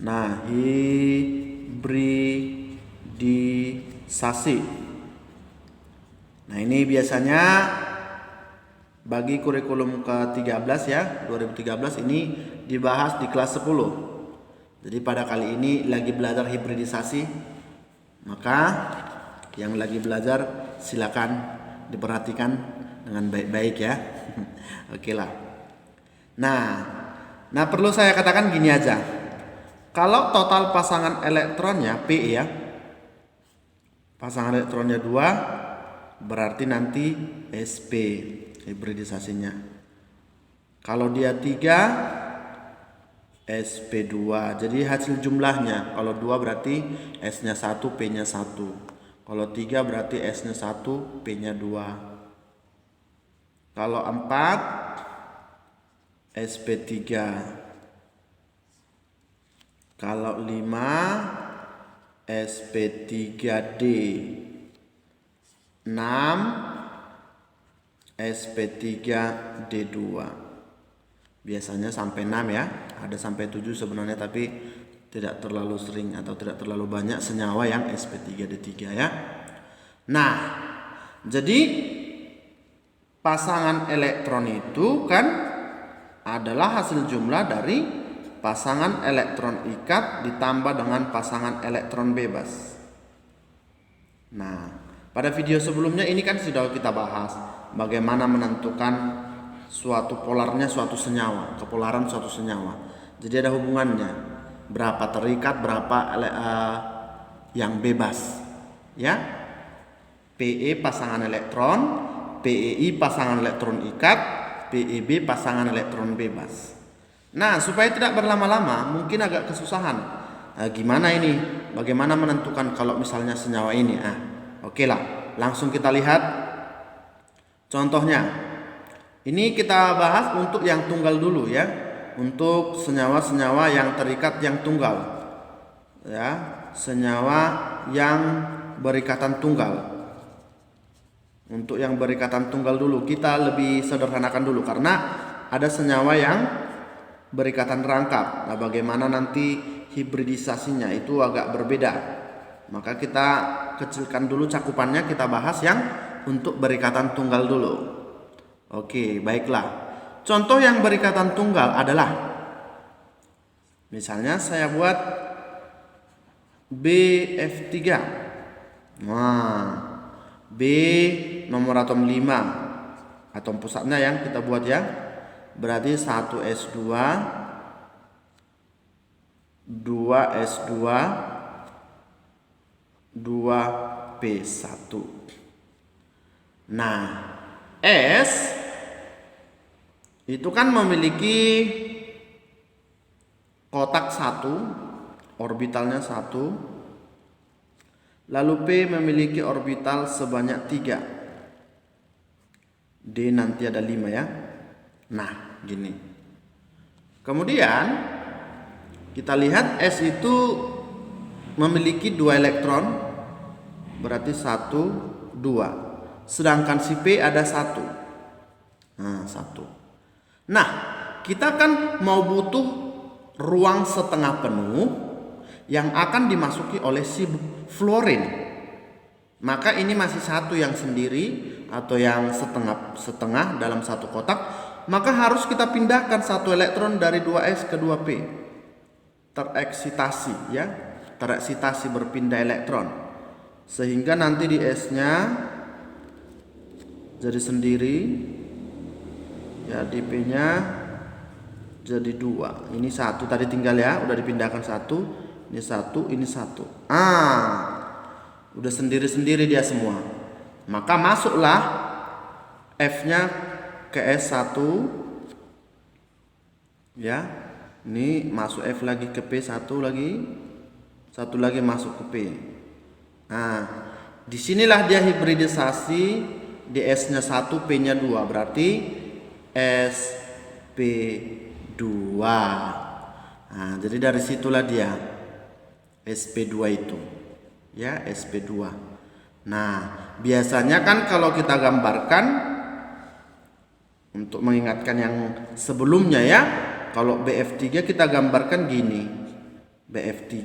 Nah, hibridisasi. Nah, ini biasanya bagi kurikulum ke-13 ya, 2013 ini dibahas di kelas 10. Jadi pada kali ini lagi belajar hibridisasi. Maka yang lagi belajar silakan diperhatikan dengan baik-baik ya. Oke lah. Nah perlu saya katakan gini aja. Kalau total pasangan elektronnya P ya, pasangan elektronnya 2, berarti nanti sp hibridisasinya. Kalau dia 3, sp2. Jadi hasil jumlahnya, kalau 2 berarti S-nya 1, P-nya 1. Kalau 3 berarti S-nya 1, P-nya 2. Kalau 4, sp3. Kalau 5, sp3d. 6, sp3d2. Biasanya sampai 6 ya, ada sampai 7 sebenarnya, tapi tidak terlalu sering atau tidak terlalu banyak senyawa yang sp3d3 ya. Nah, jadi pasangan elektron itu kan adalah hasil jumlah dari pasangan elektron ikat ditambah dengan pasangan elektron bebas. Nah, pada video sebelumnya ini kan sudah kita bahas bagaimana menentukan suatu polarnya suatu senyawa, kepolaran suatu senyawa. Jadi ada hubungannya, berapa terikat, berapa yang bebas. Ya, Pe pasangan elektron, Pei pasangan elektron ikat, Peb pasangan elektron bebas. Nah, supaya tidak berlama-lama, mungkin agak kesusahan. Gimana ini? Bagaimana menentukan kalau misalnya senyawa ini? Oke lah, langsung kita lihat contohnya. Ini kita bahas untuk yang tunggal dulu ya, untuk senyawa-senyawa yang terikat yang tunggal ya, senyawa yang berikatan tunggal. Untuk yang berikatan tunggal dulu kita lebih sederhanakan dulu, karena ada senyawa yang berikatan rangkap. Nah, bagaimana nanti hibridisasinya itu agak berbeda. Maka kita kecilkan dulu cakupannya, kita bahas yang untuk berikatan tunggal dulu. Oke, baiklah. Contoh yang berikatan tunggal adalah, misalnya saya buat BF3. Nah, B nomor atom 5. Atom pusatnya yang kita buat ya. Berarti 1S2, 2S2, 2P1. Nah, S itu kan memiliki kotak 1, orbitalnya 1. Lalu P memiliki orbital sebanyak 3. D nanti ada 5 ya. Nah, gini. Kemudian kita lihat S itu memiliki 2 elektron, berarti 1, 2. Sedangkan si P ada 1. Nah, 1. Nah, kita kan mau butuh ruang setengah penuh yang akan dimasuki oleh si fluorin. Maka ini masih 1 yang sendiri atau yang setengah dalam satu kotak. Maka harus kita pindahkan 1 elektron dari 2S ke 2P. Tereksitasi ya, tereksitasi berpindah elektron. Sehingga nanti di S-nya jadi sendiri ya, di P-nya jadi 2. Ini 1 tadi tinggal ya, udah dipindahkan 1. Ini 1, ini 1. Udah sendiri-sendiri dia semua. Maka masuklah F-nya ke S1 ya. Ini masuk F lagi ke P1 lagi. 1 lagi masuk ke P. Nah, disinilah dia hibridisasi, di S-nya 1, P-nya 2. Berarti sp2. Nah, jadi dari situlah dia sp2 itu ya, sp2. Nah, biasanya kan kalau kita gambarkan untuk mengingatkan yang sebelumnya ya, kalau BF3 kita gambarkan gini. BF3.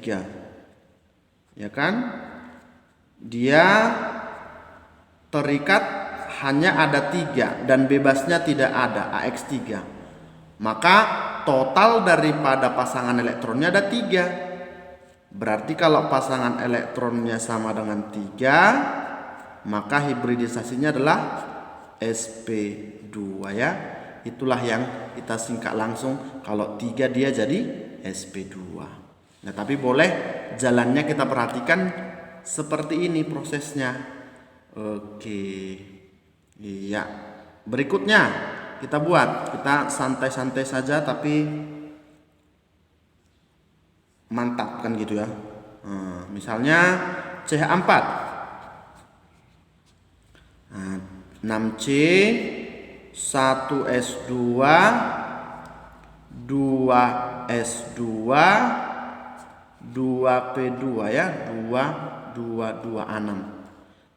Ya kan? Dia terikat hanya ada 3 dan bebasnya tidak ada, AX3. Maka total daripada pasangan elektronnya ada 3. Berarti kalau pasangan elektronnya sama dengan 3, maka hibridisasinya adalah sp2 ya. Itulah yang kita singkat langsung, kalau 3 dia jadi sp2. Nah, tapi boleh jalannya kita perhatikan seperti ini prosesnya. Oke. Iya. Berikutnya kita buat. Kita santai-santai saja tapi mantap kan gitu ya. Misalnya CH4. 6C 1S2 2S2 2P2 ya, 2 2 2 6.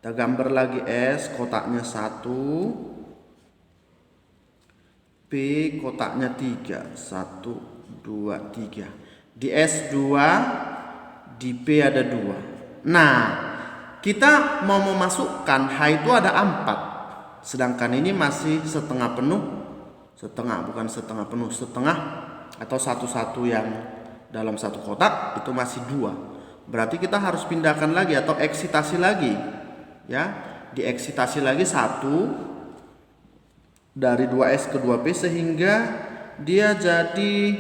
Kita gambar lagi S, kotaknya 1, P kotaknya 3, 1 2 3. Di S 2, di P ada 2. Nah, kita mau memasukkan H itu ada 4. Sedangkan ini masih setengah penuh, bukan setengah penuh, setengah atau satu-satu yang dalam satu kotak itu masih 2. Berarti kita harus pindahkan lagi atau eksitasi lagi. Ya, dieksitasi lagi 1 dari 2S ke 2P sehingga dia jadi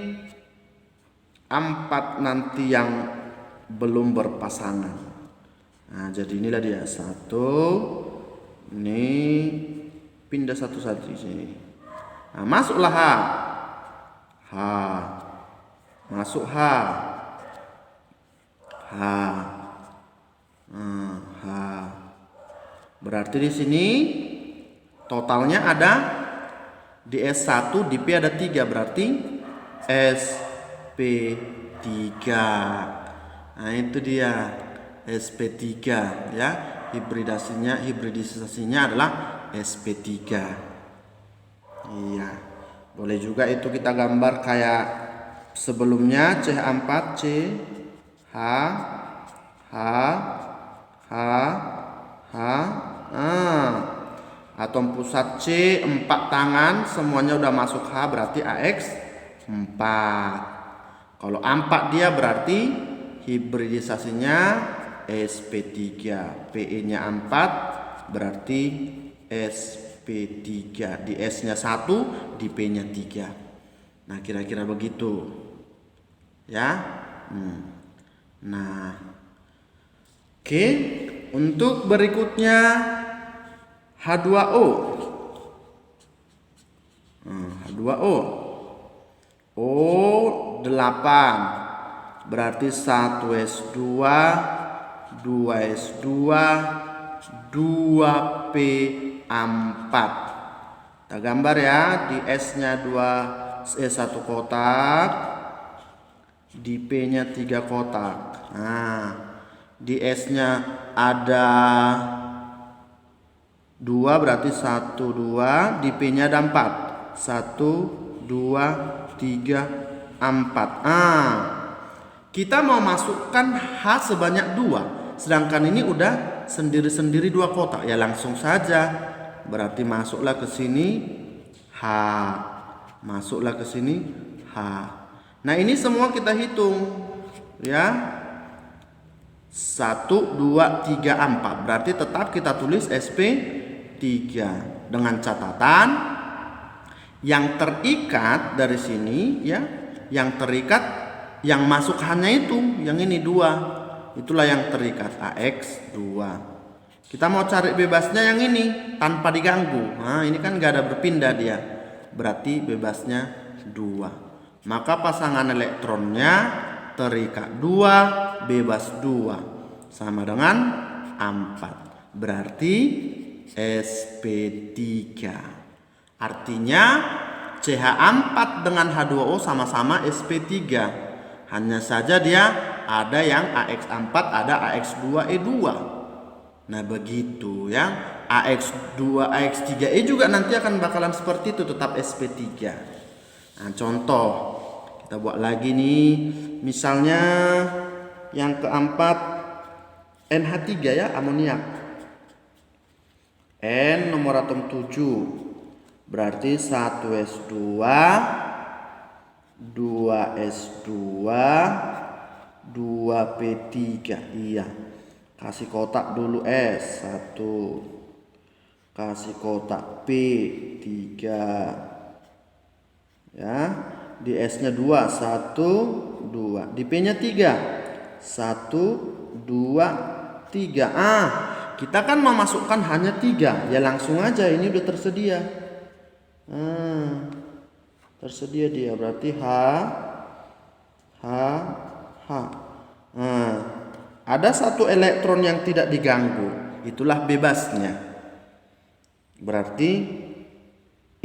4 nanti yang belum berpasangan. Nah, jadi inilah dia 1. Ini pindah satu-satu di sini. Nah, masuklah H. Masuk H. Berarti di sini totalnya ada di S1, di P ada 3, berarti SP3. Nah, itu dia SP3 ya. Hibridisasinya adalah SP3. Iya. Boleh juga itu kita gambar kayak sebelumnya CH4 C H atom pusat C 4 tangan semuanya udah masuk H, berarti AX 4. Kalau 4 dia berarti hibridisasinya sp3. PE nya 4 berarti sp3. Di S nya 1, di P nya 3. Nah, kira-kira begitu ya. Nah, oke. Untuk berikutnya H2O. H2O. O8 berarti 1S2 2S2 2P4. Kita gambar ya, di S nya 1 kotak, di P nya 3 kotak. Nah, di S nya ada 2 berarti 1 2, di P nya ada 4. 1 2 3 4. Kita mau masukkan H sebanyak 2, sedangkan ini udah sendiri-sendiri 2 kotak. Ya langsung saja. Berarti masuklah ke sini H. Masuklah ke sini H. Nah, ini semua kita hitung ya. 1 2 3 4. Berarti tetap kita tulis SP3 dengan catatan yang terikat dari sini ya, yang terikat yang masuk hanya itu, yang ini 2. Itulah yang terikat AX2. Kita mau cari bebasnya yang ini tanpa diganggu. Nah, ini kan gak ada berpindah dia. Berarti bebasnya 2. Maka pasangan elektronnya terikat 2, bebas 2, sama dengan 4. Berarti SP3. Artinya CH4 dengan H2O sama-sama SP3. Hanya saja dia ada yang AX4, ada AX2E2. Nah, begitu ya. AX2, AX3E juga nanti akan bakalan seperti itu, tetap SP3. Nah, contoh Kita buat lagi nih. Misalnya yang keempat NH3 ya, amoniak. N nomor atom 7. Berarti 1S2, 2S2, 2P3. Iya. Kasih kotak dulu S 1. Kasih kotak P 3. Ya. Di S-nya 2, 1, 2. Di P-nya 3. 1, 2, 3. Kita kan memasukkan hanya 3. Ya langsung aja, ini udah tersedia. Tersedia dia, berarti H. Ada satu elektron yang tidak diganggu, itulah bebasnya. Berarti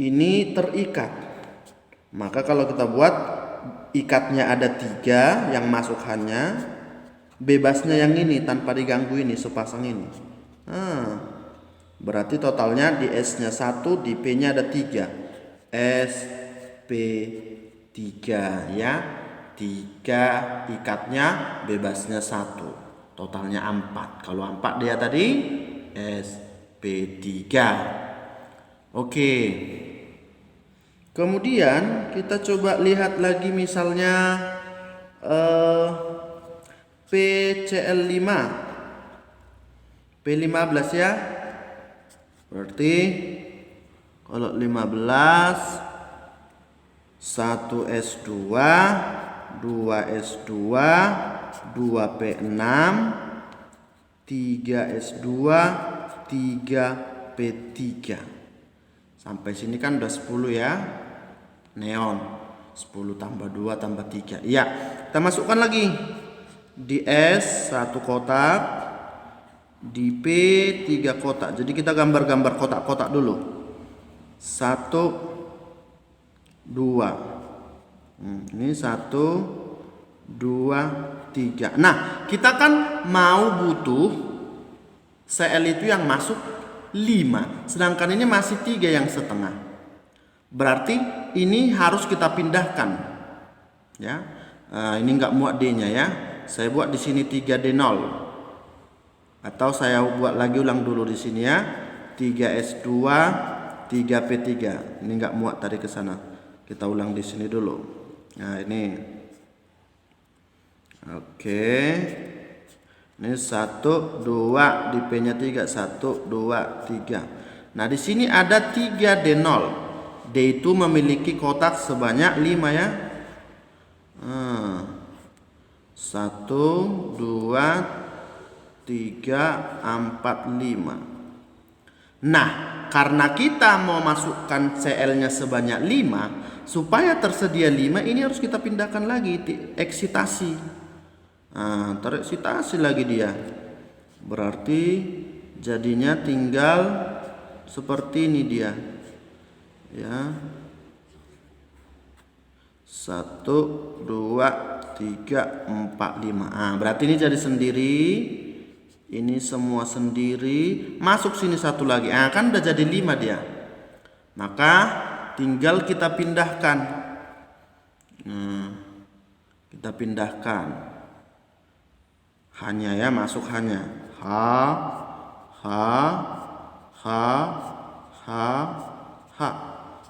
ini terikat. Maka kalau kita buat ikatnya ada 3 yang masuk hanya, bebasnya yang ini tanpa diganggu ini, sepasang ini. Berarti totalnya di S-nya 1, di P-nya ada 3. SP3 ya. 3 ikatnya, bebasnya 1. Totalnya 4. Kalau 4 dia tadi SP3. Oke. Kemudian kita coba lihat lagi misalnya PCl5. P15 ya. Berarti kalau 15 1S2, 2S2, 2P6, 3S2, 3P3. Sampai sini kan udah 10 ya. Neon 10 tambah 2 tambah 3. Iya, kita masukkan lagi. Di S 1 kotak, di P 3 kotak. Jadi kita gambar-gambar kotak-kotak dulu. 1, 2. Ini 1, 2, 3. Nah, kita kan mau butuh Cl itu yang masuk 5. Sedangkan ini masih 3 yang setengah. Berarti ini harus kita pindahkan. Ya. Ini enggak muat D-nya ya. Saya buat di sini 3D0. Atau saya buat lagi ulang dulu di sini ya. 3S2, 3P3. Ini enggak muat tadi ke sana. Kita ulang di sini dulu. Nah, ini. Oke. Ini 1, 2, di P-nya 3, 1, 2, 3. Nah, di sini ada 3D0. D itu memiliki kotak sebanyak 5 ya. 1, 2, 3, 4, 5. Nah, karena kita mau masukkan Cl-nya sebanyak 5, supaya tersedia 5, ini harus kita pindahkan lagi eksitasi. Tereksitasi lagi dia. Berarti jadinya tinggal seperti ini dia. Ya. 1, 2, 3, 4, 5. Berarti ini jadi sendiri. Ini semua sendiri. Masuk sini satu lagi. Kan udah jadi 5 dia. Maka tinggal kita pindahkan. Kita pindahkan. Hanya ya, masuk hanya. H.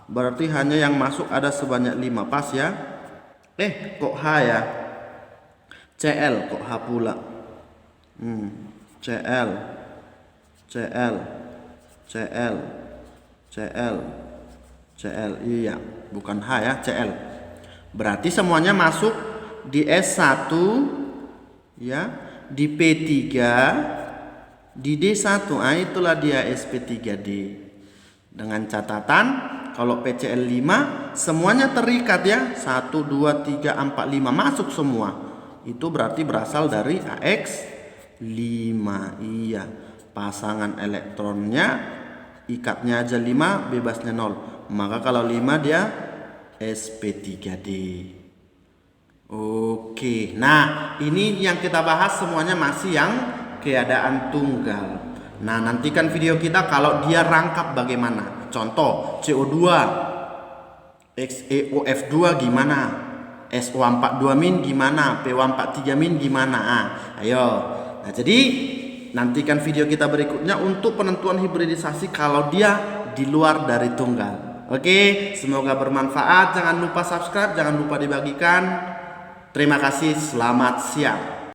Berarti hanya yang masuk ada sebanyak 5. Pas ya. Kok H ya? Cl kok H pula. Cl. Iya, bukan H ya, Cl. Berarti semuanya masuk di S1 ya, di P3, di D1. Itulah dia SP3D. Dengan catatan kalau PCl5 semuanya terikat ya. 1, 2, 3, 4, 5 masuk semua. Itu berarti berasal dari AX5. Iya. Pasangan elektronnya ikatnya aja 5, bebasnya 0. Maka kalau 5 dia SP3D. Oke. Nah, ini yang kita bahas semuanya masih yang keadaan tunggal. Nah, nantikan video kita kalau dia rangkap bagaimana. Contoh CO2, XeOF2 gimana? SO42 min gimana, PO43 min gimana. Ayo. Nah, jadi nantikan video kita berikutnya untuk penentuan hibridisasi kalau dia di luar dari tunggal. Oke, semoga bermanfaat. Jangan lupa subscribe, jangan lupa dibagikan. Terima kasih, selamat siang.